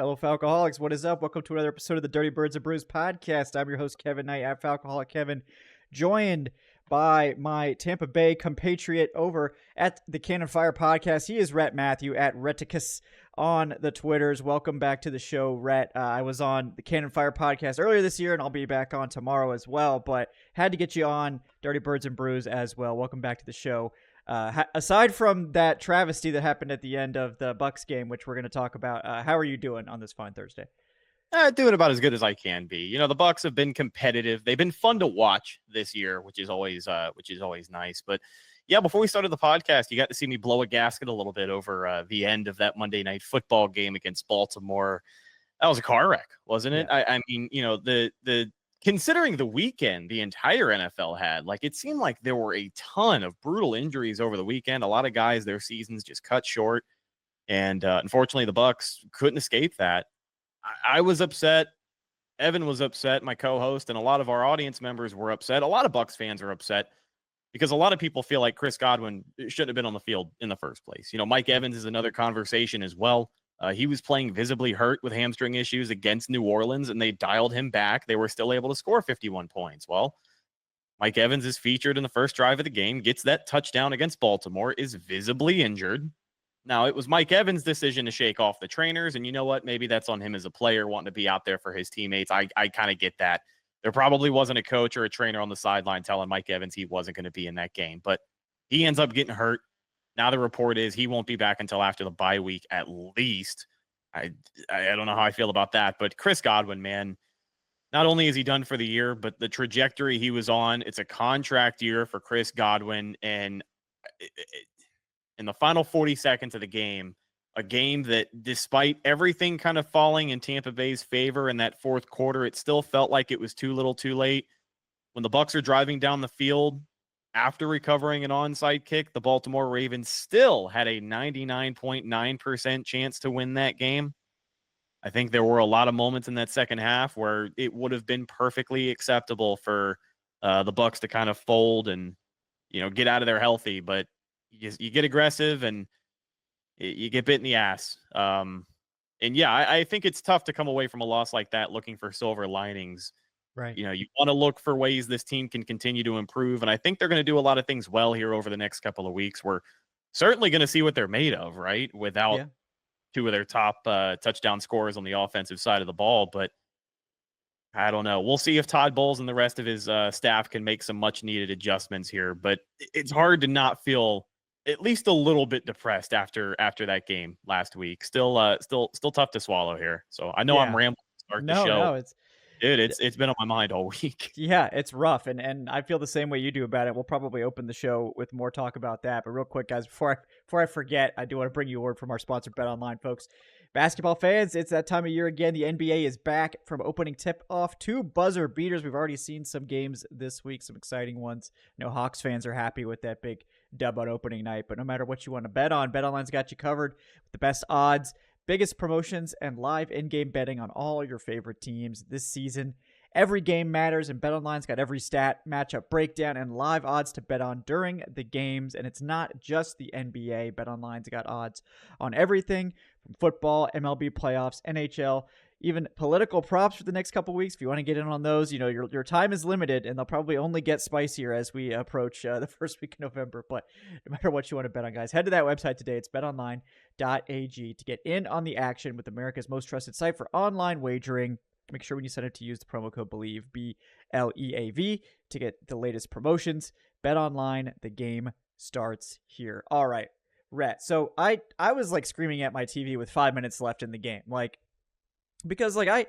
Fellow Falcoholics, what is up? Welcome to another episode of the Dirty Birds and Brews podcast. I'm your host, Kevin Knight, at Falcoholic Kevin, joined by my Tampa Bay compatriot over at the Cannon Fire podcast. He is Rhett Matthew at Retticus on the Twitters. Welcome back to the show, Rhett. I was on the Cannon Fire podcast earlier this year, and I'll be back on tomorrow as well, but had to get you on Dirty Birds and Brews as well. Welcome back to the show. Aside from that travesty that happened at the end of the Bucs game, which we're going to talk about, how are you doing on this fine Thursday? Doing about as good as I can be. You know, the Bucs have been competitive. They've been fun to watch this year, which is always nice. But yeah, before we started the podcast, you got to see me blow a gasket a little bit over the end of that Monday Night Football game against Baltimore. That was a car wreck, wasn't it? Yeah. I mean, you know, the considering the weekend the entire NFL had, like, it seemed like there were a ton of brutal injuries over the weekend. A lot of guys, their seasons just cut short. And unfortunately, the Bucs couldn't escape that. I was upset. Evan was upset, my co-host, and a lot of our audience members were upset. A lot of Bucs fans are upset because a lot of people feel like Chris Godwin shouldn't have been on the field in the first place. You know, Mike Evans is another conversation as well. He was playing visibly hurt with hamstring issues against New Orleans, and they dialed him back. They were still able to score 51 points. Well, Mike Evans is featured in the first drive of the game, gets that touchdown against Baltimore, is visibly injured. Now, it was Mike Evans' decision to shake off the trainers, and you know what? Maybe that's on him as a player wanting to be out there for his teammates. I kind of get that. There probably wasn't a coach or a trainer on the sideline telling Mike Evans he wasn't going to be in that game, but he ends up getting hurt. Now the report is he won't be back until after the bye week at least. I don't know how I feel about that, but Chris Godwin, man, not only is he done for the year, but the trajectory he was on, it's a contract year for Chris Godwin, and in the final 40 seconds of the game, a game that despite everything kind of falling in Tampa Bay's favor in that fourth quarter, it still felt like it was too little too late. When the Bucs are driving down the field, after recovering an onside kick, the Baltimore Ravens still had a 99.9% chance to win that game. I think there were a lot of moments in that second half where it would have been perfectly acceptable for the Bucs to kind of fold and, you know, get out of there healthy. But you get aggressive and you get bit in the ass. And yeah, I think it's tough to come away from a loss like that looking for silver linings. Right. You know, you want to look for ways this team can continue to improve. And I think they're going to do a lot of things well here over the next couple of weeks. We're certainly going to see what they're made of, right? Without two of their top touchdown scorers on the offensive side of the ball. But I don't know. We'll see if Todd Bowles and the rest of his staff can make some much needed adjustments here. But it's hard to not feel at least a little bit depressed after that game last week. Still tough to swallow here. So I know I'm rambling to start the show. It's been on my mind all week. Yeah, it's rough, and I feel the same way you do about it. We'll probably open the show with more talk about that. But real quick, guys, before I forget, I do want to bring you a word from our sponsor, BetOnline, folks. Basketball fans, it's that time of year again. The NBA is back from opening tip-off to buzzer beaters. We've already seen some games this week, some exciting ones. I know Hawks fans are happy with that big dub on opening night, but no matter what you want to bet on, BetOnline's got you covered with the best odds, biggest promotions, and live in-game betting on all your favorite teams this season. Every game matters, and BetOnline's got every stat, matchup breakdown, and live odds to bet on during the games. And it's not just the NBA. BetOnline's got odds on everything from football, MLB playoffs, NHL, even political props for the next couple weeks. If you want to get in on those, you know, your time is limited, and they'll probably only get spicier as we approach the first week of November. But no matter what you want to bet on, guys, head to that website today. It's betonline.ag to get in on the action with America's most trusted site for online wagering. Make sure when you sign up to use the promo code BELIEVE, BLEAV, to get the latest promotions. BetOnline, the game starts here. All right, Rhett. So I was like screaming at my TV with 5 minutes left in the game, like, because like I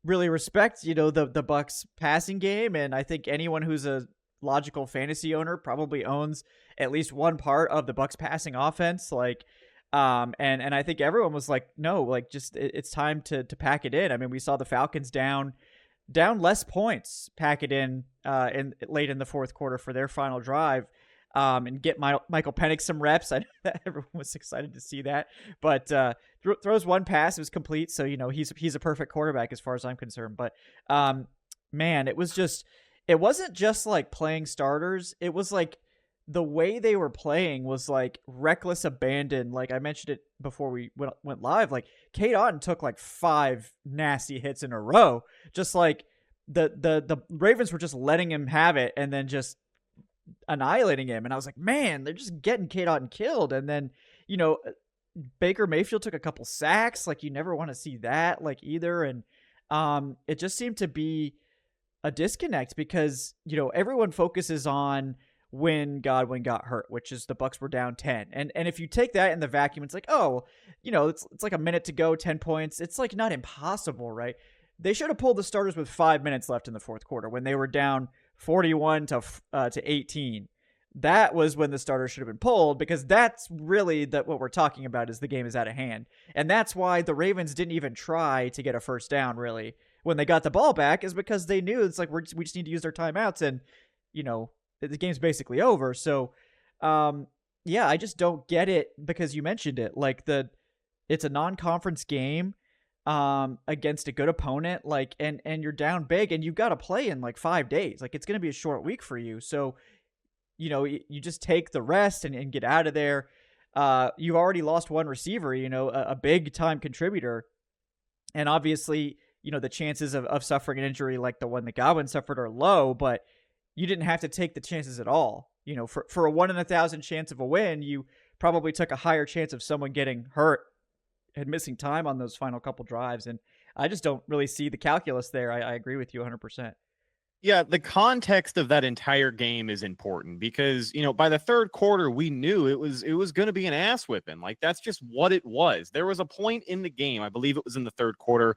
really respect, you know, the Bucs passing game, and I think anyone who's a logical fantasy owner probably owns at least one part of the Bucs passing offense, like. And I think everyone was like, no, like just it's time to pack it in. I mean, we saw the Falcons down less points, pack it in late in the fourth quarter for their final drive, and get Michael Penix some reps. I know that everyone was excited to see that, but throws one pass, it was complete. So, you know, he's a perfect quarterback as far as I'm concerned. But man, it wasn't just like playing starters. It was like the way they were playing was like reckless abandon. Like I mentioned it before we went live. Like Kate Otten took like 5 nasty hits in a row. Just like the Ravens were just letting him have it and then just annihilating him. And I was like, man, they're just getting Kate Otten killed. And then, Baker Mayfield took a couple sacks. Like you never want to see that like either. And it just seemed to be a disconnect because, everyone focuses on when Godwin got hurt, which is the Bucs were down 10. And if you take that in the vacuum, it's like, oh, it's like a minute to go, 10 points. It's like not impossible, right? They should have pulled the starters with 5 minutes left in the fourth quarter when they were down 41 to 18. That was when the starters should have been pulled because that's really what we're talking about is the game is out of hand. And that's why the Ravens didn't even try to get a first down really when they got the ball back is because they knew it's like we just need to use our timeouts and, the game's basically over. So, yeah, I just don't get it because you mentioned it. Like it's a non-conference game against a good opponent, like and you're down big and you've got to play in like 5 days. Like it's going to be a short week for you. So, you just take the rest and get out of there. You've already lost one receiver, a big time contributor. And obviously, the chances of suffering an injury like the one that Godwin suffered are low, but you didn't have to take the chances at all. For a 1 in 1,000 chance of a win, you probably took a higher chance of someone getting hurt and missing time on those final couple drives. And I just don't really see the calculus there. I agree with you 100%. Yeah, the context of that entire game is important because, by the third quarter, we knew it was going to be an ass whipping. Like, that's just what it was. There was a point in the game, I believe it was in the third quarter.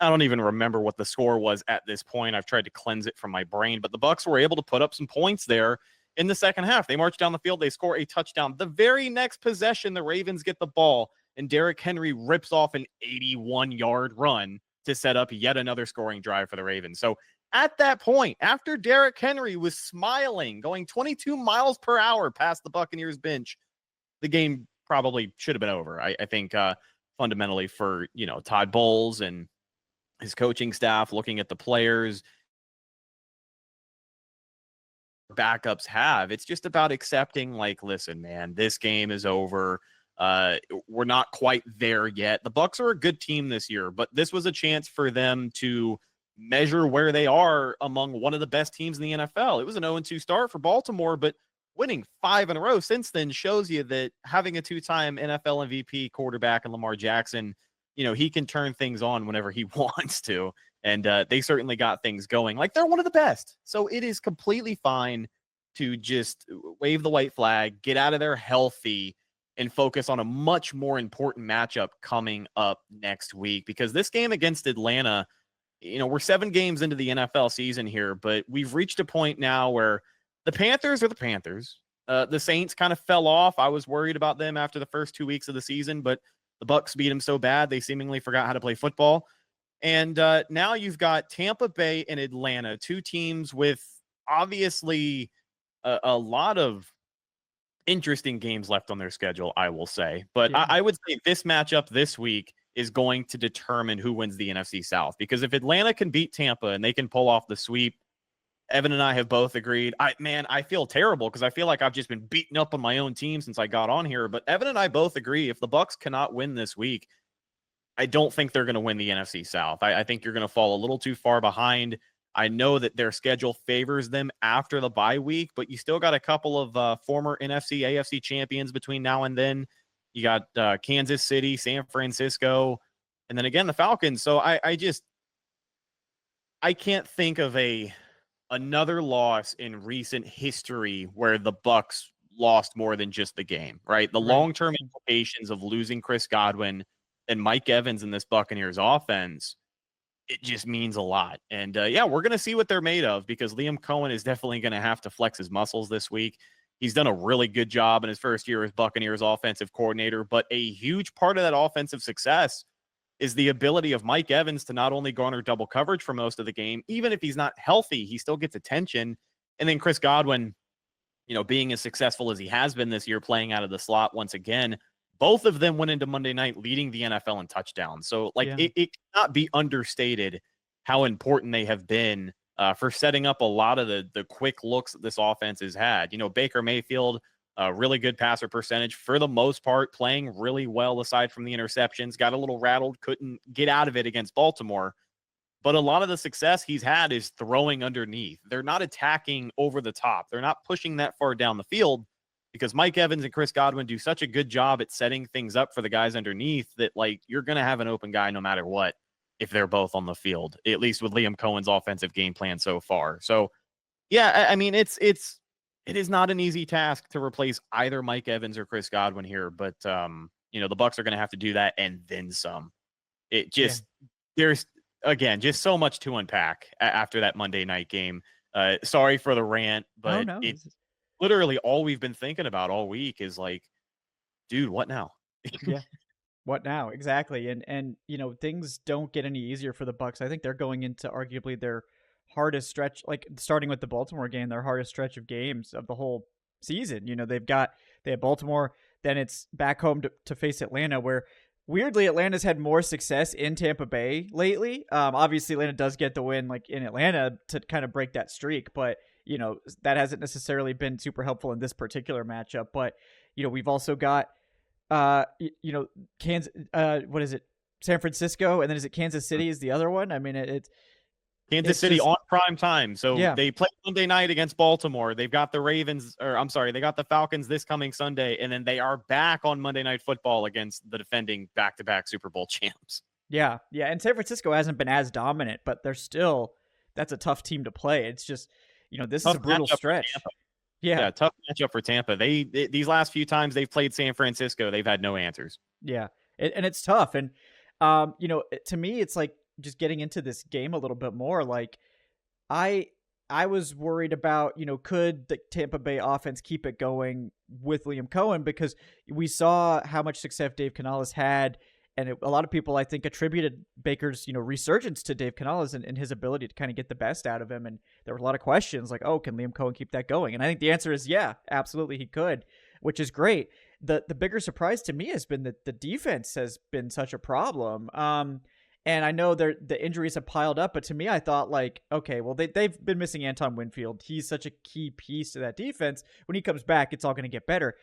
I don't even remember what the score was at this point. I've tried to cleanse it from my brain, but the Bucs were able to put up some points there in the second half. They march down the field. They score a touchdown. The very next possession, the Ravens get the ball, and Derrick Henry rips off an 81-yard run to set up yet another scoring drive for the Ravens. So at that point, after Derrick Henry was smiling, going 22 miles per hour past the Buccaneers bench, the game probably should have been over. I think fundamentally for, Todd Bowles and his coaching staff, looking at the players backups have, it's just about accepting like, listen, man, this game is over. We're not quite there yet. The Bucs are a good team this year, but this was a chance for them to measure where they are among one of the best teams in the NFL. It was an 0-2 start for Baltimore, but winning 5 in a row since then shows you that having a 2-time NFL MVP quarterback in Lamar Jackson, he can turn things on whenever he wants to. And they certainly got things going. Like, they're one of the best. So it is completely fine to just wave the white flag, get out of there healthy, and focus on a much more important matchup coming up next week. Because this game against Atlanta, we're 7 games into the NFL season here, but we've reached a point now where the Panthers are the Panthers. The Saints kind of fell off. I was worried about them after the first 2 weeks of the season, but the Bucs beat them so bad they seemingly forgot how to play football. And now you've got Tampa Bay and Atlanta, 2 teams with obviously a lot of interesting games left on their schedule, I will say. But yeah. I would say this matchup this week is going to determine who wins the NFC South. Because if Atlanta can beat Tampa and they can pull off the sweep, Evan and I have both agreed. I feel terrible because I feel like I've just been beaten up on my own team since I got on here. But Evan and I both agree if the Bucs cannot win this week, I don't think they're going to win the NFC South. I think you're going to fall a little too far behind. I know that their schedule favors them after the bye week, but you still got a couple of former NFC, AFC champions between now and then. You got Kansas City, San Francisco, and then again the Falcons. So I can't think of another loss in recent history where the Bucs lost more than just the game, right? The long-term implications of losing Chris Godwin and Mike Evans in this Buccaneers offense, it just means a lot. And yeah, we're going to see what they're made of because Liam Cohen is definitely going to have to flex his muscles this week. He's done a really good job in his first year as Buccaneers offensive coordinator, but a huge part of that offensive success is the ability of Mike Evans to not only garner double coverage for most of the game, even if he's not healthy, he still gets attention. And then Chris Godwin, being as successful as he has been this year, playing out of the slot once again, both of them went into Monday night leading the NFL in touchdowns. So it cannot be understated how important they have been for setting up a lot of the quick looks that this offense has had. Baker Mayfield, really good passer percentage for the most part, playing really well aside from the interceptions. Got a little rattled, couldn't get out of it against Baltimore. But a lot of the success he's had is throwing underneath. They're not attacking over the top. They're not pushing that far down the field because Mike Evans and Chris Godwin do such a good job at setting things up for the guys underneath that, like, you're going to have an open guy no matter what if they're both on the field, at least with Liam Cohen's offensive game plan so far. So, yeah, I mean, it is not an easy task to replace either Mike Evans or Chris Godwin here, but, the Bucs are going to have to do that and then some. It just, there's, again, just so much to unpack after that Monday night game. Sorry for the rant, but it's literally all we've been thinking about all week is like, dude, what now? Yeah. What now? Exactly. And things don't get any easier for the Bucs. I think they're going into arguably their hardest stretch, like starting with the Baltimore game, their hardest stretch of games of the whole season. They have Baltimore, then it's back home to face Atlanta, where weirdly Atlanta's had more success in Tampa Bay lately. Obviously Atlanta does get the win like in Atlanta to kind of break that streak, but that hasn't necessarily been super helpful in this particular matchup. But we've also got Kansas, what is it? San Francisco, and then is it Kansas City is the other one? I mean, it's Kansas City on prime time. So yeah. They play Monday night against Baltimore. They've got the they got the Falcons this coming Sunday, and then they are back on Monday Night Football against the defending back-to-back Super Bowl champs. Yeah. And San Francisco hasn't been as dominant, but that's a tough team to play. It's just, this is a brutal stretch. Yeah, tough matchup for Tampa. These last few times they've played San Francisco, they've had no answers. Yeah, and it's tough. And, to me, it's like just getting into this game a little bit more. Like, I was worried about, could the Tampa Bay offense keep it going with Liam Cohen? Because we saw how much success Dave Canales had. And a lot of people, I think, attributed Baker's, resurgence to Dave Canales and his ability to kind of get the best out of him. And there were a lot of questions like, oh, can Liam Cohen keep that going? And I think the answer is yeah, absolutely he could, which is great. The bigger surprise to me has been that the defense has been such a problem. And I know the injuries have piled up, but to me, I thought like, okay, well, they've been missing Anton Winfield. He's such a key piece to that defense. When he comes back, it's all going to get better.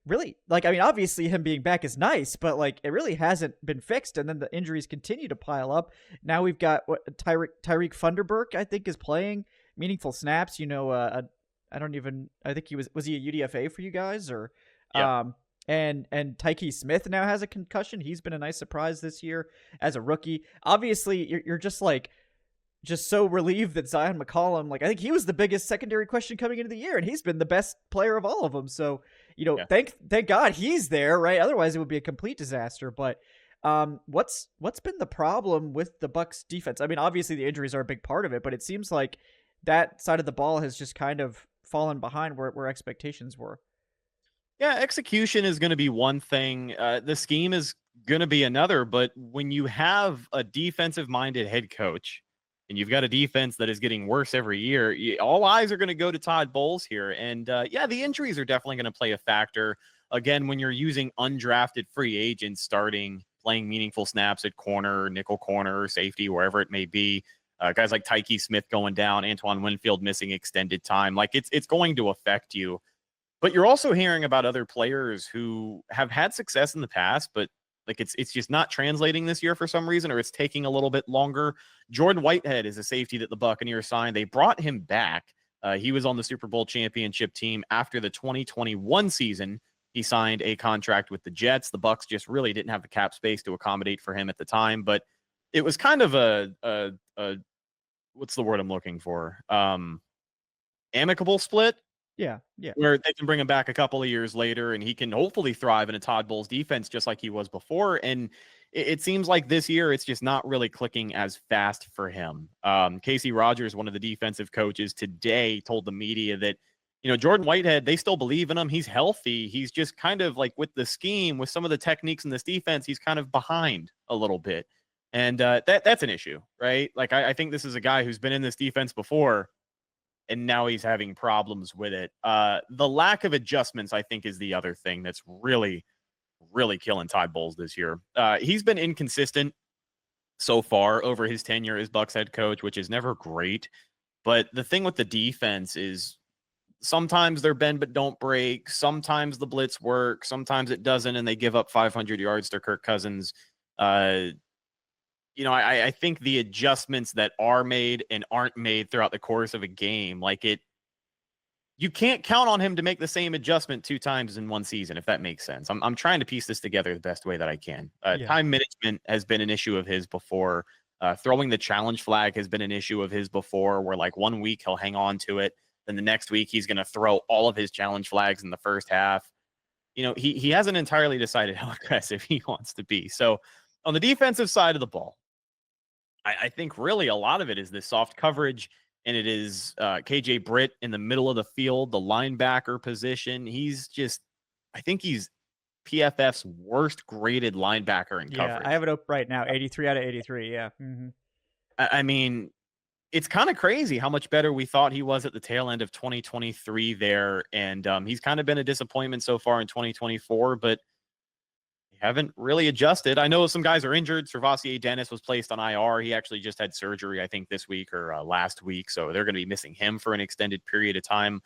Really, like, I mean, obviously him being back is nice, but like it really hasn't been fixed. And then the injuries continue to pile up. Now we've got Tyreek Funderburk, I think, is playing meaningful snaps. I think was he a UDFA for you guys or, yeah. And Tyke Smith now has a concussion. He's been a nice surprise this year as a rookie. Obviously, you're just so relieved that Zion McCollum, like, I think he was the biggest secondary question coming into the year, and he's been the best player of all of them. So, thank God he's there, right? Otherwise, it would be a complete disaster. But what's been the problem with the Bucs defense? I mean, obviously the injuries are a big part of it, but it seems like that side of the ball has just kind of fallen behind where expectations were. Yeah, execution is going to be one thing. The scheme is going to be another. But when you have a defensive-minded head coach and you've got a defense that is getting worse every year, all eyes are going to go to Todd Bowles here. And, the injuries are definitely going to play a factor. Again, when you're using undrafted free agents playing meaningful snaps at corner, nickel corner, safety, wherever it may be, guys like Tyke Smith going down, Antoine Winfield missing extended time, like it's going to affect you. But you're also hearing about other players who have had success in the past, but like it's just not translating this year for some reason, or it's taking a little bit longer. Jordan Whitehead is a safety that the Buccaneers signed. They brought him back. He was on the Super Bowl championship team after the 2021 season. He signed a contract with the Jets. The Bucs just really didn't have the cap space to accommodate for him at the time, but it was kind of a what's the word I'm looking for? Amicable split. Yeah. Where they can bring him back a couple of years later and he can hopefully thrive in a Todd Bowles defense just like he was before. And it seems like this year it's just not really clicking as fast for him. Casey Rogers, one of the defensive coaches today, told the media that, Jordan Whitehead, they still believe in him. He's healthy. He's just kind of like with the scheme, with some of the techniques in this defense, he's kind of behind a little bit. And that's an issue, right? Like I think this is a guy who's been in this defense before, and now he's having problems with it. The lack of adjustments, I think, is the other thing that's really, really killing Todd Bowles this year. He's been inconsistent so far over his tenure as Bucs head coach, which is never great. But the thing with the defense is sometimes they're bend but don't break. Sometimes the blitz work. Sometimes it doesn't, and they give up 500 yards to Kirk Cousins. I think the adjustments that are made and aren't made throughout the course of a game, you can't count on him to make the same adjustment 2 times in one season, if that makes sense. I'm trying to piece this together the best way that I can. Time management has been an issue of his before. Throwing the challenge flag has been an issue of his before, where 1 week he'll hang on to it. Then the next week he's going to throw all of his challenge flags in the first half. He hasn't entirely decided how aggressive he wants to be. So on the defensive side of the ball, I think really a lot of it is this soft coverage, and it is KJ Britt in the middle of the field, the linebacker position. I think he's PFF's worst graded linebacker in coverage. I have it up right now, 83 out of 83. Yeah. Mm-hmm. I mean, it's kind of crazy how much better we thought he was at the tail end of 2023 there. And he's kind of been a disappointment so far in 2024, but haven't really adjusted. I know some guys are injured. Servassier Dennis was placed on IR. He actually just had surgery, I think, this week or last week. So they're going to be missing him for an extended period of time.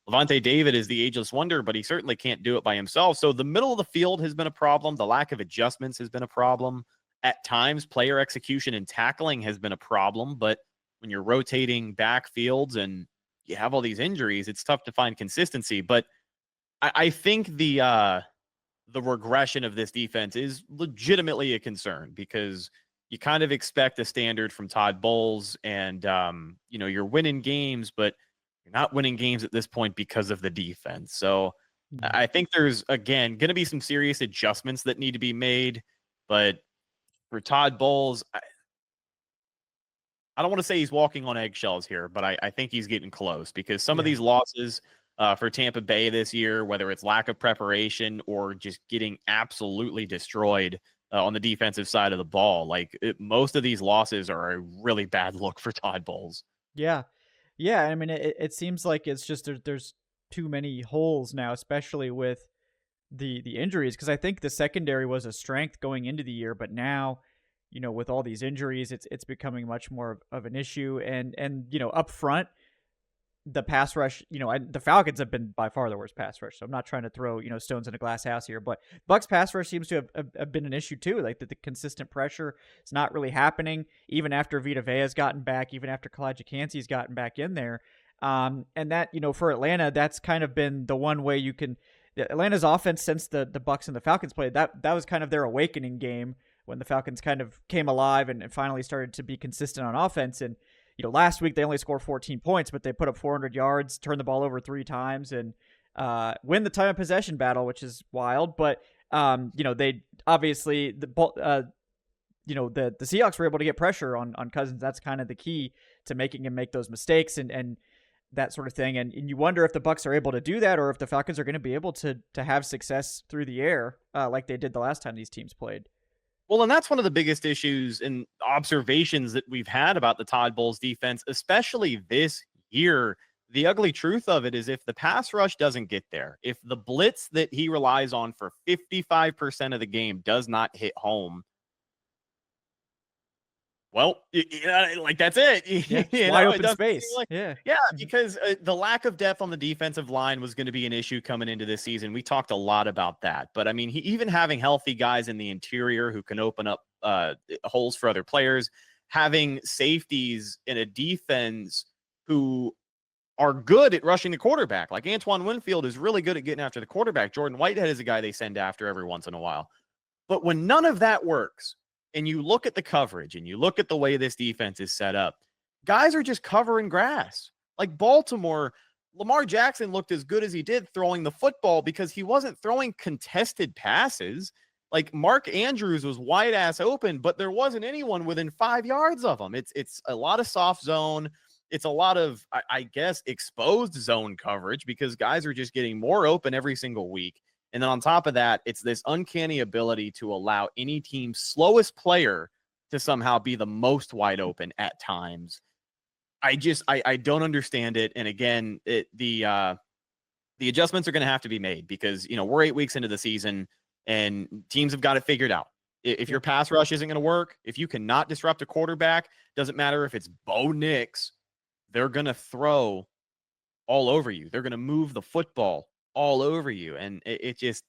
Levante David is the ageless wonder, but he certainly can't do it by himself. So the middle of the field has been a problem. The lack of adjustments has been a problem. At times, player execution and tackling has been a problem. But when you're rotating backfields and you have all these injuries, it's tough to find consistency. But I think the regression of this defense is legitimately a concern, because you kind of expect a standard from Todd Bowles, and you're winning games, but you're not winning games at this point because of the defense. So I think there's, again, going to be some serious adjustments that need to be made. But for Todd Bowles, I don't want to say he's walking on eggshells here, but I think he's getting close, because some of these losses for Tampa Bay this year, whether it's lack of preparation or just getting absolutely destroyed on the defensive side of the ball, most of these losses are a really bad look for Todd Bowles. Yeah. I mean, it seems like it's just there's too many holes now, especially with the injuries, because I think the secondary was a strength going into the year, but now, with all these injuries, it's becoming much more of an issue. And up front, the pass rush, the Falcons have been by far the worst pass rush. So I'm not trying to throw, stones in a glass house here, but Bucs pass rush seems to have been an issue too. Like the consistent pressure is not really happening, even after Vita Vea's gotten back, even after Kalijah Kancey's gotten back in there. And that, for Atlanta, that's kind of been the one way you can, Atlanta's offense since the Bucs and the Falcons played, that was kind of their awakening game, when the Falcons kind of came alive and finally started to be consistent on offense. And last week they only scored 14 points, but they put up 400 yards, turned the ball over 3 times, and win the time of possession battle, which is wild. But they obviously the Seahawks were able to get pressure on Cousins. That's kind of the key to making him make those mistakes and that sort of thing. And you wonder if the Bucs are able to do that, or if the Falcons are going to be able to have success through the air like they did the last time these teams played. Well, and that's one of the biggest issues and observations that we've had about the Todd Bowles defense, especially this year. The ugly truth of it is, if the pass rush doesn't get there, if the blitz that he relies on for 55% of the game does not hit home, well, that's it. Yeah, wide open space. Because the lack of depth on the defensive line was going to be an issue coming into this season. We talked a lot about that. But, I mean, even having healthy guys in the interior who can open up holes for other players, having safeties in a defense who are good at rushing the quarterback. Like Antoine Winfield is really good at getting after the quarterback. Jordan Whitehead is a guy they send after every once in a while. But when none of that works, and you look at the coverage and you look at the way this defense is set up, guys are just covering grass. Like Baltimore, Lamar Jackson looked as good as he did throwing the football because he wasn't throwing contested passes. Like Mark Andrews was wide ass open, but there wasn't anyone within 5 yards of him. It's a lot of soft zone. It's a lot of, I guess, exposed zone coverage, because guys are just getting more open every single week. And then on top of that, it's this uncanny ability to allow any team's slowest player to somehow be the most wide open at times. I don't understand it. And again, the adjustments are going to have to be made, because, we're 8 weeks into the season and teams have got it figured out. If your pass rush isn't going to work, if you cannot disrupt a quarterback, doesn't matter if it's Bo Nix, they're going to throw all over you. They're going to move the football all over you. And it just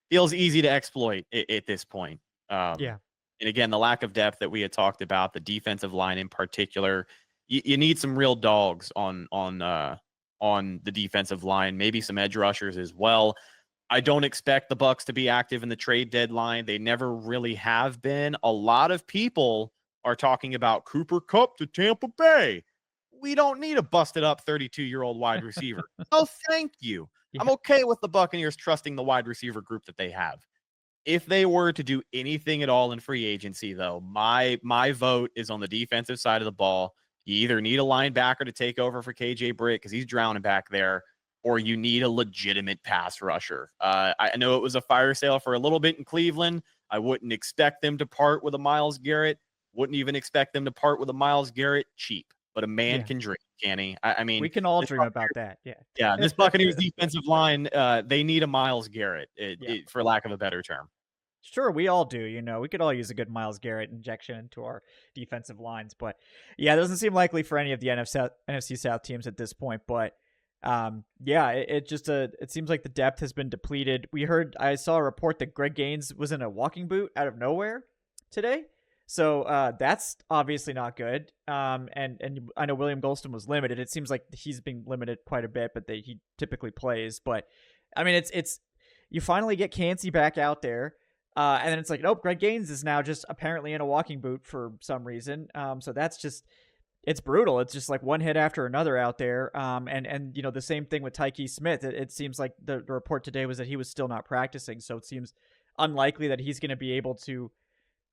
feels easy to exploit at this point. Yeah. And again, the lack of depth that we had talked about, the defensive line in particular, you need some real dogs on the defensive line, maybe some edge rushers as well. I don't expect the Bucs to be active in the trade deadline. They never really have been. A lot of people are talking about Cooper Kupp to Tampa Bay. We don't need a busted up 32-year-old wide receiver. Oh, thank you. I'm Yeah. okay with the Buccaneers trusting the wide receiver group that they have. If they were to do anything at all in free agency, though, my vote is on the defensive side of the ball. You either need a linebacker to take over for KJ Britt because he's drowning back there, or you need a legitimate pass rusher. I know it was a fire sale for a little bit in Cleveland. I wouldn't expect them to part with a Myles Garrett. Wouldn't even expect them to part with a Myles Garrett cheap. But a man Yeah. can dream, can he? I mean, We can all this dream about that. Yeah. yeah, this Buccaneers defensive line, they need a Myles Garrett, Yeah. for lack of a better term. Sure, we all do. We could all use a good Myles Garrett injection into our defensive lines, but yeah, it doesn't seem likely for any of the NFC South teams at this point. But yeah, it seems like the depth has been depleted. I saw a report that Greg Gaines was in a walking boot out of nowhere today, so that's obviously not good. And I know William Golston was limited. It seems like he's been limited quite a bit, but he typically plays. But I mean, it's you finally get Cansey back out there. And then it's like, nope, Greg Gaines is now just apparently in a walking boot for some reason. So that's just, it's brutal. It's just like one hit after another out there. And the same thing with Tyke Smith. It seems like the report today was that he was still not practicing. So it seems unlikely that he's going to be able to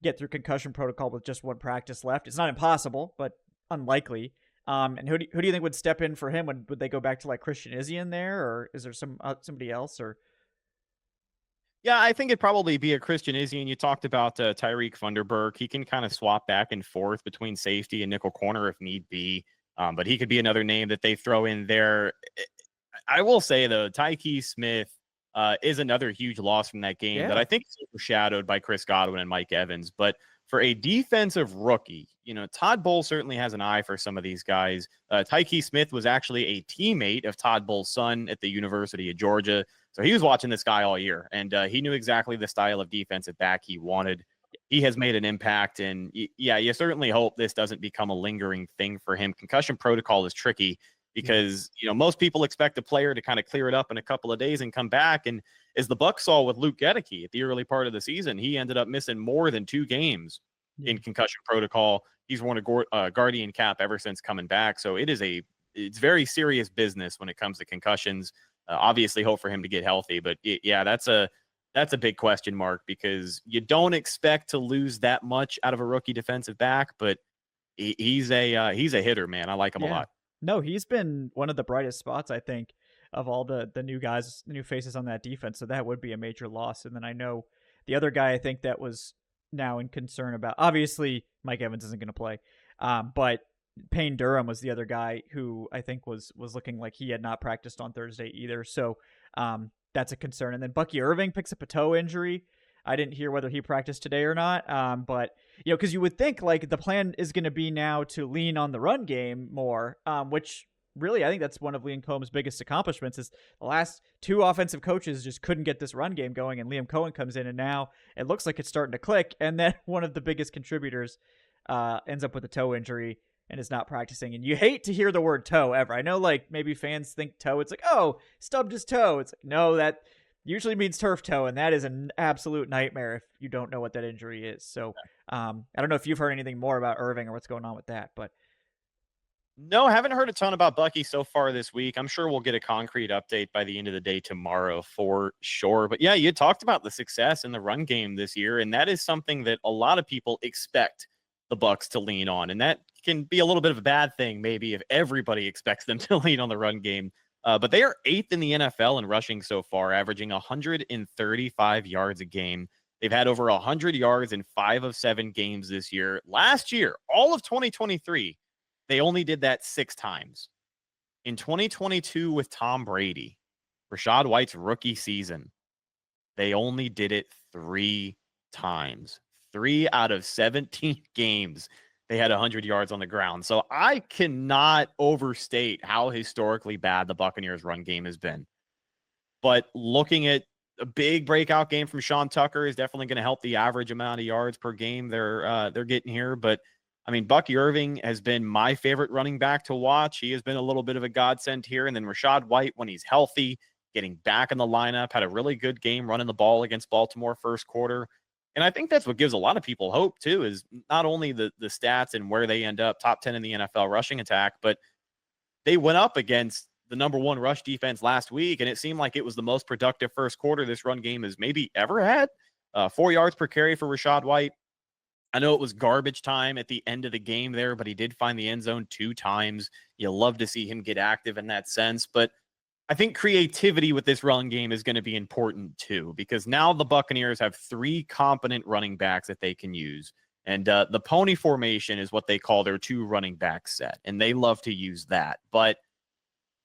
get through concussion protocol with just one practice left. It's not impossible, but unlikely. And who do you think would step in for him? Would they go back to like Christian Izzy in there, or is there somebody else? Or Yeah, I think it'd probably be a Christian Izzy, and you talked about Tyreek Funderburg. He can kind of swap back and forth between safety and nickel corner if need be, but he could be another name that they throw in there. I will say, though, Tyke Smith is another huge loss from that game that I think is overshadowed by Chris Godwin and Mike Evans. But for a defensive rookie, Todd Bowles certainly has an eye for some of these guys. Tyke Smith was actually a teammate of Todd Bowles' son at the University of Georgia. So he was watching this guy all year, and he knew exactly the style of defensive back he wanted. He has made an impact, and yeah, you certainly hope this doesn't become a lingering thing for him. Concussion protocol is tricky because, most people expect a player to kind of clear it up in a couple of days and come back. And as the Bucs saw with Luke Gedeke at the early part of the season, he ended up missing more than 2 games in concussion protocol. He's worn a guardian cap ever since coming back. So it's very serious business when it comes to concussions. Obviously hope for him to get healthy, but that's a big question mark because you don't expect to lose that much out of a rookie defensive back, but he's a hitter, man. I like him a lot. No, he's been one of the brightest spots, I think, of all the new guys, the new faces on that defense. So that would be a major loss. And then I know the other guy I think that was now in concern about, obviously Mike Evans isn't going to play, but Payne Durham was the other guy who I think was looking like he had not practiced on Thursday either. So that's a concern. And then Bucky Irving picks up a toe injury. I didn't hear whether he practiced today or not. But because you would think like the plan is going to be now to lean on the run game more, which really I think that's one of Liam Cohen's biggest accomplishments is the last 2 offensive coaches just couldn't get this run game going, and Liam Cohen comes in and now it looks like it's starting to click. And then one of the biggest contributors ends up with a toe injury and is not practicing. And you hate to hear the word toe ever. I know like maybe fans think toe. It's like, oh, stubbed his toe. It's like, no, that usually means turf toe. And that is an absolute nightmare if you don't know what that injury is. So I don't know if you've heard anything more about Irving or what's going on with that, but. No, haven't heard a ton about Bucky so far this week. I'm sure we'll get a concrete update by the end of the day tomorrow for sure. But yeah, you talked about the success in the run game this year, and that is something that a lot of people expect the Bucs to lean on. And that can be a little bit of a bad thing, maybe, if everybody expects them to lean on the run game. But they are 8th in the NFL in rushing so far, averaging 135 yards a game. They've had over 100 yards in 5 of 7 games this year. Last year, all of 2023, they only did that 6 times. In 2022 with Tom Brady, Rachaad White's rookie season, they only did it 3 times. 3 out of 17 games. they had 100 yards on the ground. So I cannot overstate how historically bad the Buccaneers run game has been. But looking at a big breakout game from Sean Tucker is definitely going to help the average amount of yards per game they're getting here. But I mean, Bucky Irving has been my favorite running back to watch. He has been a little bit of a godsend here. And then Rachaad White, when he's healthy, getting back in the lineup, had a really good game running the ball against Baltimore first quarter. And I think that's what gives a lot of people hope, too, is not only the stats and where they end up, top 10 in the NFL rushing attack, but they went up against the number one rush defense last week, and it seemed like it was the most productive first quarter this run game has maybe ever had. 4 yards per carry for Rachaad White. I know it was garbage time at the end of the game there, but he did find the end zone 2 times. You love to see him get active in that sense, but I think creativity with this run game is going to be important too, because now the Buccaneers have 3 competent running backs that they can use. And the pony formation is what they call their 2 running back set, and they love to use that. But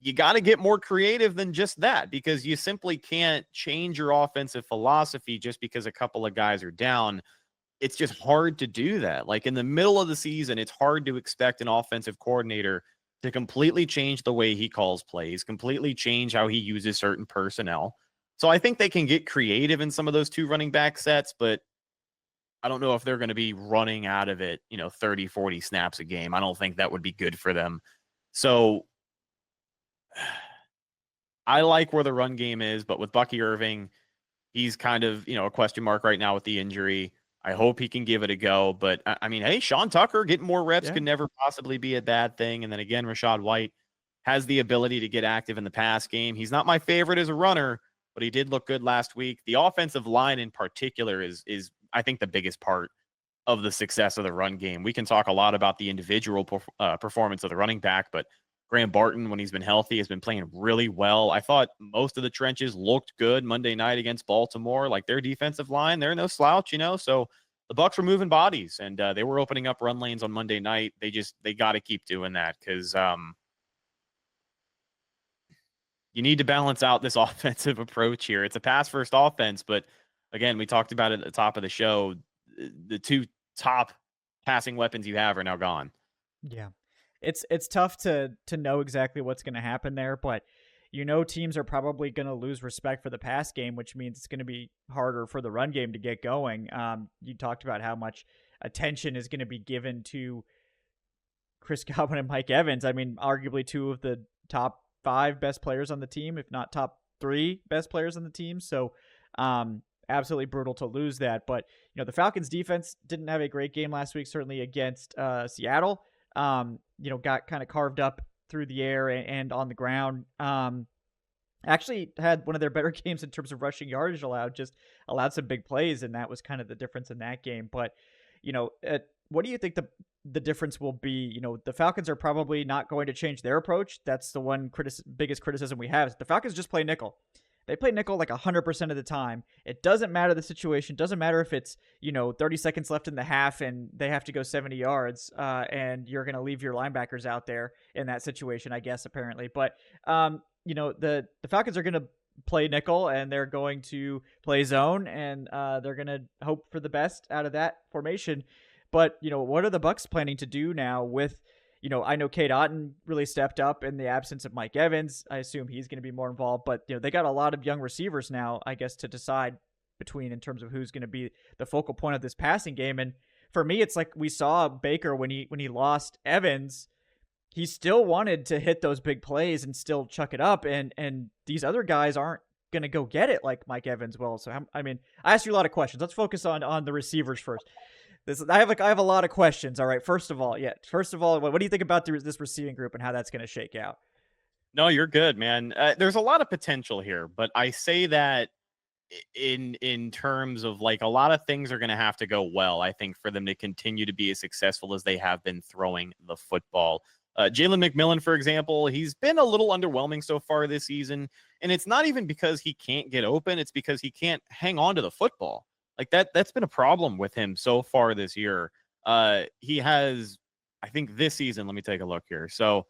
you got to get more creative than just that, because you simply can't change your offensive philosophy just because a couple of guys are down. It's just hard to do that. Like in the middle of the season, it's hard to expect an offensive coordinator to completely change the way he calls plays, completely change how he uses certain personnel. So I think they can get creative in some of those 2 running back sets, but I don't know if they're going to be running out of it, 30, 40 snaps a game. I don't think that would be good for them. So I like where the run game is, but with Bucky Irving, he's kind of, a question mark right now with the injury. I hope he can give it a go. But, I mean, hey, Sean Tucker getting more reps could never possibly be a bad thing. And then again, Rachaad White has the ability to get active in the pass game. He's not my favorite as a runner, but he did look good last week. The offensive line in particular is I think, the biggest part of the success of the run game. We can talk a lot about the individual performance of the running back, but Graham Barton, when he's been healthy, has been playing really well. I thought most of the trenches looked good Monday night against Baltimore. Like their defensive line, they're no slouch, So the Bucs were moving bodies, and they were opening up run lanes on Monday night. They got to keep doing that, because you need to balance out this offensive approach here. It's a pass-first offense, but again, we talked about it at the top of the show. The 2 top passing weapons you have are now gone. Yeah. It's tough to know exactly what's going to happen there, but teams are probably going to lose respect for the pass game, which means it's going to be harder for the run game to get going. You talked about how much attention is going to be given to Chris Godwin and Mike Evans. I mean, arguably 2 of the top 5 best players on the team, if not top 3 best players on the team. So, absolutely brutal to lose that. But, the Falcons defense didn't have a great game last week, certainly against Seattle. Got kind of carved up through the air and on the ground. Actually had one of their better games in terms of rushing yardage allowed, just allowed some big plays, and that was kind of the difference in that game. But, what do you think the difference will be? The Falcons are probably not going to change their approach. That's the one biggest criticism we have. The Falcons just play nickel. They play nickel like 100% of the time. It doesn't matter the situation. Doesn't matter if it's, 30 seconds left in the half and they have to go 70 yards and you're going to leave your linebackers out there in that situation, I guess, apparently. But, the Falcons are going to play nickel and they're going to play zone and they're going to hope for the best out of that formation. But, what are the Bucs planning to do now with, I know Cade Otton really stepped up in the absence of Mike Evans. I assume he's going to be more involved, but they got a lot of young receivers now, I guess, to decide between in terms of who's going to be the focal point of this passing game. And for me, it's like we saw Baker when he lost Evans, he still wanted to hit those big plays and still chuck it up. And these other guys aren't going to go get it like Mike Evans will. So, I asked you a lot of questions. Let's focus on the receivers first. I have a lot of questions. All right. First of all, what do you think about this receiving group and how that's going to shake out? No, you're good, man. There's a lot of potential here, but I say that in terms of like a lot of things are going to have to go well, I think, for them to continue to be as successful as they have been throwing the football. Jalen McMillan, for example, he's been a little underwhelming so far this season, and it's not even because he can't get open. It's because he can't hang on to the football. Like that's been a problem with him so far this year. He has, I think this season, let me take a look here. So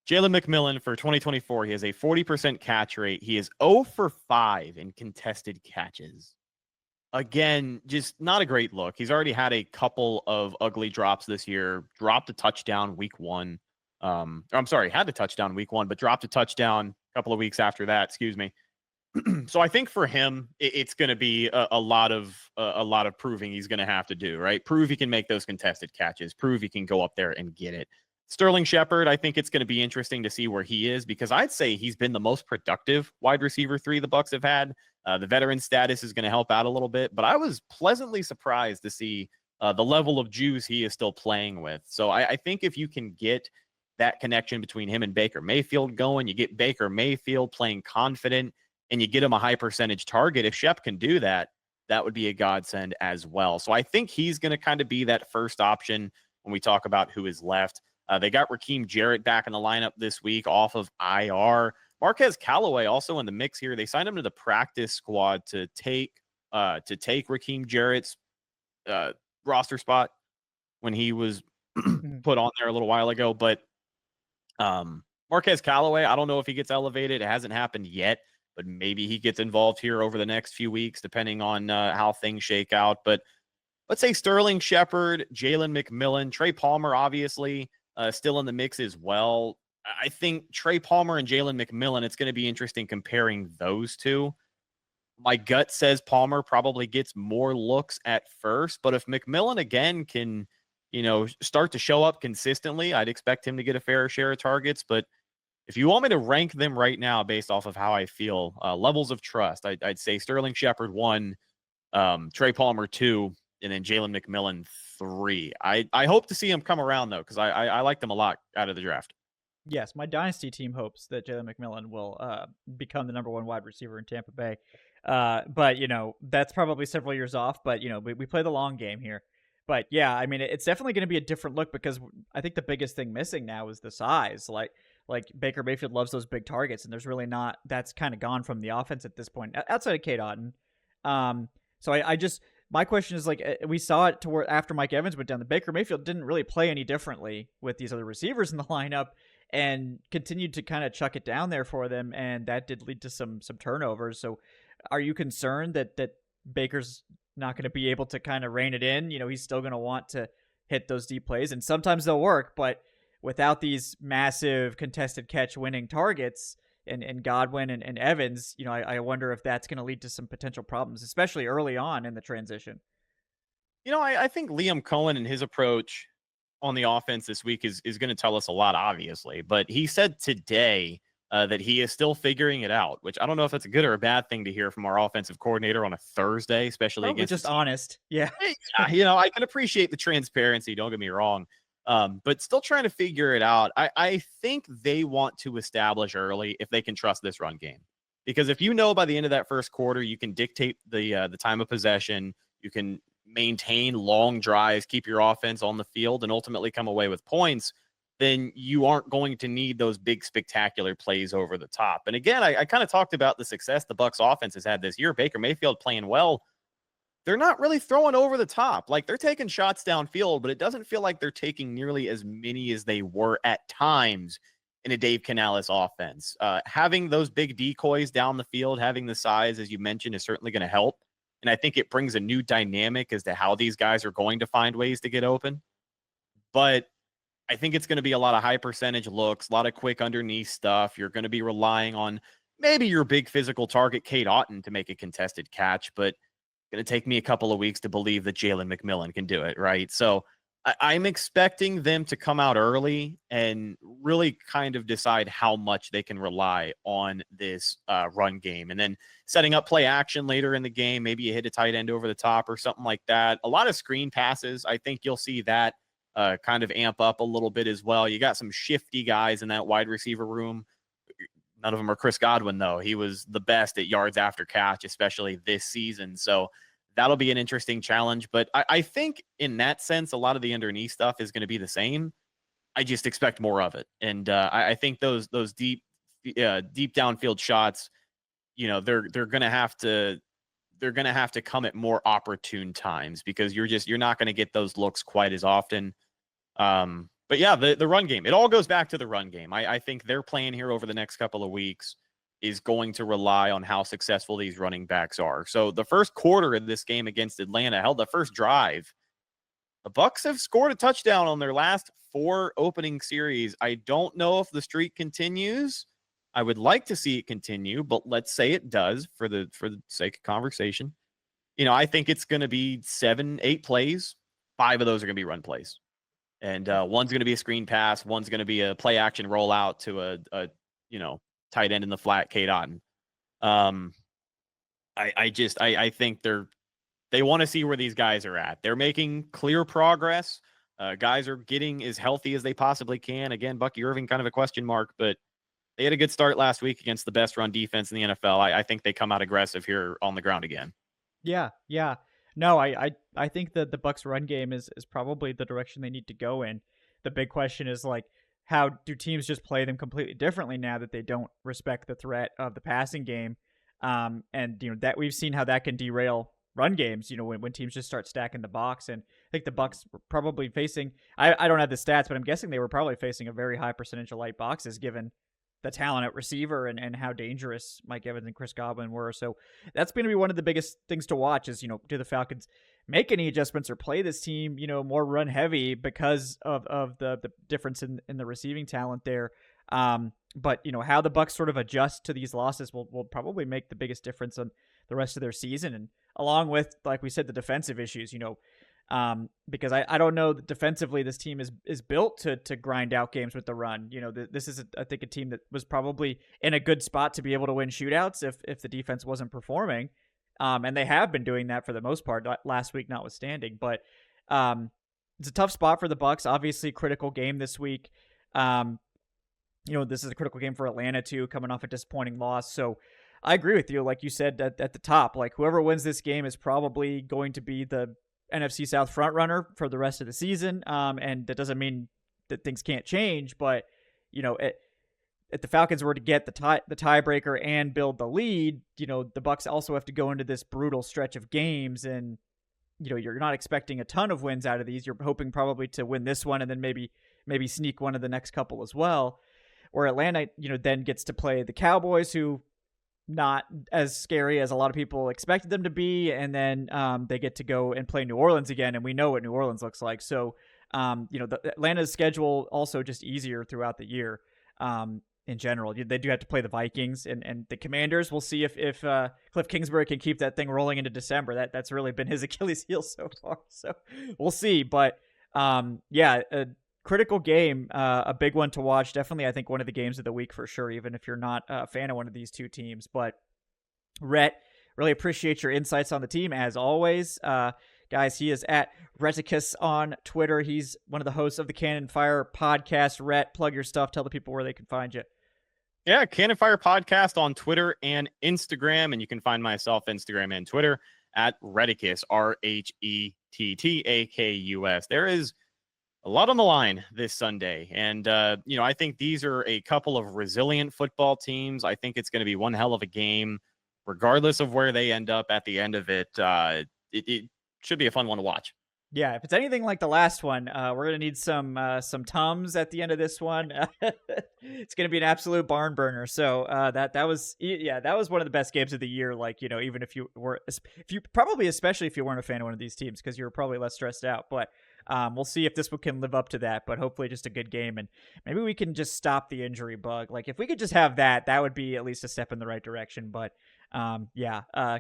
Jalen McMillan for 2024, he has a 40% catch rate. He is 0 for 5 in contested catches. Again, just not a great look. He's already had a couple of ugly drops this year. Dropped a touchdown week one. I'm sorry, had the touchdown week one, but dropped a touchdown a couple of weeks after that. Excuse me. So I think for him, it's going to be a lot of proving he's going to have to do, right? Prove he can make those contested catches. Prove he can go up there and get it. Sterling Shepard, I think it's going to be interesting to see where he is because I'd say he's been the most productive wide receiver 3 the Bucs have had. The veteran status is going to help out a little bit, but I was pleasantly surprised to see the level of juice he is still playing with. So I think if you can get that connection between him and Baker Mayfield going, you get Baker Mayfield playing confident, and you get him a high percentage target. If Shep can do that, that would be a godsend as well. So I think he's going to kind of be that first option when we talk about who is left. They got Raheem Jarrett back in the lineup this week off of IR. Marquez Callaway also in the mix here. They signed him to the practice squad to take Raheem Jarrett's roster spot when he was put on there a little while ago. But Marquez Callaway, I don't know if he gets elevated. It hasn't happened yet, but maybe he gets involved here over the next few weeks, depending on how things shake out. But let's say Sterling Shepard, Jalen McMillan, Trey Palmer, obviously still in the mix as well. I think Trey Palmer and Jalen McMillan, it's going to be interesting comparing those two. My gut says Palmer probably gets more looks at first, but if McMillan again can, start to show up consistently, I'd expect him to get a fair share of targets. But if you want me to rank them right now based off of how I feel, levels of trust, I'd say Sterling Shepard 1, Trey Palmer 2, and then Jalen McMillan 3. I hope to see him come around, though, because I like them a lot out of the draft. Yes, my dynasty team hopes that Jalen McMillan will become the number 1 wide receiver in Tampa Bay. But, that's probably several years off. But, we play the long game here. But, yeah, I mean, it's definitely going to be a different look because I think the biggest thing missing now is the size. Like Baker Mayfield loves those big targets, and there's really not. That's kind of gone from the offense at this point, outside of Cade Otton. So I just my question is we saw it toward after Mike Evans went down. The Baker Mayfield didn't really play any differently with these other receivers in the lineup, and continued to kind of chuck it down there for them, and that did lead to some turnovers. So, are you concerned that Baker's not going to be able to kind of rein it in? He's still going to want to hit those deep plays, and sometimes they'll work, but without these massive contested catch winning targets and Godwin and Evans, I wonder if that's going to lead to some potential problems, especially early on in the transition. I think Liam Cohen and his approach on the offense this week is going to tell us a lot, obviously. But he said today that he is still figuring it out, which I don't know if that's a good or a bad thing to hear from our offensive coordinator on a Thursday, especially Probably against just honest. Yeah. I can appreciate the transparency. Don't get me wrong. But still trying to figure it out. I think they want to establish early if they can trust this run game. Because if by the end of that first quarter, you can dictate the time of possession, you can maintain long drives, keep your offense on the field, and ultimately come away with points, then you aren't going to need those big spectacular plays over the top. And again, I kind of talked about the success the Bucs offense has had this year. Baker Mayfield playing well. They're not really throwing over the top. Like, they're taking shots downfield, but it doesn't feel like they're taking nearly as many as they were at times in a Dave Canales offense. Having those big decoys down the field, having the size, as you mentioned, is certainly going to help. And I think it brings a new dynamic as to how these guys are going to find ways to get open. But I think it's going to be a lot of high percentage looks, a lot of quick underneath stuff. You're going to be relying on maybe your big physical target, Cade Otton, to make a contested catch, but it's going to take me a couple of weeks to believe that Jalen McMillan can do it, right? So I'm expecting them to come out early and really kind of decide how much they can rely on this run game. And then setting up play action later in the game, maybe you hit a tight end over the top or something like that. A lot of screen passes. I think you'll see that kind of amp up a little bit as well. You got some shifty guys in that wide receiver room. None of them are Chris Godwin, though. He was the best at yards after catch, especially this season. So that'll be an interesting challenge. But I think in that sense, a lot of the underneath stuff is going to be the same. I just expect more of it. And I think those deep downfield shots, they're going to have to come at more opportune times because you're not going to get those looks quite as often. But yeah, the run game, it all goes back to the run game. I think they're playing here over the next couple of weeks is going to rely on how successful these running backs are. So the first quarter of this game against Atlanta, held the first drive, the Bucs have scored a touchdown on their last 4 opening series. I don't know if the streak continues. I would like to see it continue, but let's say it does for the sake of conversation. I think it's going to be 7, 8 plays. 5 of those are going to be run plays. And one's going to be a screen pass. One's going to be a play action rollout to a tight end in the flat, Kate Otten. I think they want to see where these guys are at. They're making clear progress. Guys are getting as healthy as they possibly can. Again, Bucky Irving, kind of a question mark, but they had a good start last week against the best run defense in the NFL. I think they come out aggressive here on the ground again. Yeah. No, I think that the Bucs run game is probably the direction they need to go in. The big question is, like, how do teams just play them completely differently now that they don't respect the threat of the passing game? And that we've seen how that can derail run games, when teams just start stacking the box. And I think the Bucs were probably facing, I don't have the stats, but I'm guessing they were probably facing a very high percentage of light boxes given the talent at receiver and how dangerous Mike Evans and Chris Godwin were. So that's going to be one of the biggest things to watch is, do the Falcons make any adjustments or play this team, more run heavy because of the difference in the receiving talent there. But how the Bucs sort of adjust to these losses will probably make the biggest difference on the rest of their season. And along with, like we said, the defensive issues, because I don't know that defensively this team is built to grind out games with the run. This is I think a team that was probably in a good spot to be able to win shootouts if the defense wasn't performing. And they have been doing that for the most part, last week notwithstanding. But it's a tough spot for the Bucs. Obviously, critical game this week. This is a critical game for Atlanta too, coming off a disappointing loss. So I agree with you. Like you said at the top, like whoever wins this game is probably going to be the NFC South frontrunner for the rest of the season. And that doesn't mean that things can't change, but if the Falcons were to get the tiebreaker and build the lead, the Bucs also have to go into this brutal stretch of games, and you're not expecting a ton of wins out of these. You're hoping probably to win this one and then maybe sneak one of the next couple as well. Where Atlanta, then gets to play the Cowboys, who not as scary as a lot of people expected them to be, and then they get to go and play New Orleans again, and we know what New Orleans looks like. So, the Atlanta's schedule also just easier throughout the year. In general, they do have to play the Vikings and the Commanders. We'll see if Cliff Kingsbury can keep that thing rolling into December. That's really been his Achilles heel so far. So we'll see. But a critical game, a big one to watch. Definitely, I think one of the games of the week for sure, even if you're not a fan of one of these two teams. But Rhett, really appreciate your insights on the team as always. Guys, he is at Rheticus on Twitter. He's one of the hosts of the Cannon Fire podcast. Rhett, plug your stuff. Tell the people where they can find you. Yeah, Cannon Fire podcast on Twitter and Instagram. And you can find myself Instagram and Twitter at Rheticus, Rhettakus. There is a lot on the line this Sunday. And, I think these are a couple of resilient football teams. I think it's going to be one hell of a game, regardless of where they end up at the end of it. It should be a fun one to watch. Yeah, if it's anything like the last one, we're gonna need some Tums at the end of this one. It's gonna be an absolute barn burner. So that was one of the best games of the year. Like, even if you probably, especially if you weren't a fan of one of these teams, because you were probably less stressed out. But we'll see if this one can live up to that. But hopefully, just a good game, and maybe we can just stop the injury bug. Like, if we could just have that would be at least a step in the right direction. But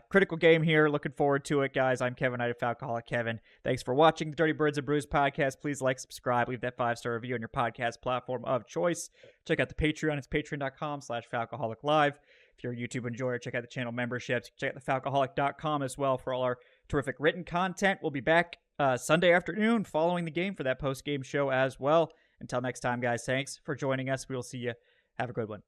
critical game here. Looking forward to it, guys. I'm Kevin Knight of Falcoholic Kevin. Thanks for watching the Dirty Birds and Brews podcast. Please like, subscribe, leave that 5-star review on your podcast platform of choice. Check out the Patreon. It's patreon.com/falcoholic live. If you're a YouTube enjoyer, check out the channel memberships. Check out thefalcoholic.com as well for all our terrific written content. We'll be back Sunday afternoon following the game for that post-game show as well. Until next time, guys, thanks for joining us. We will see you. Have a good one.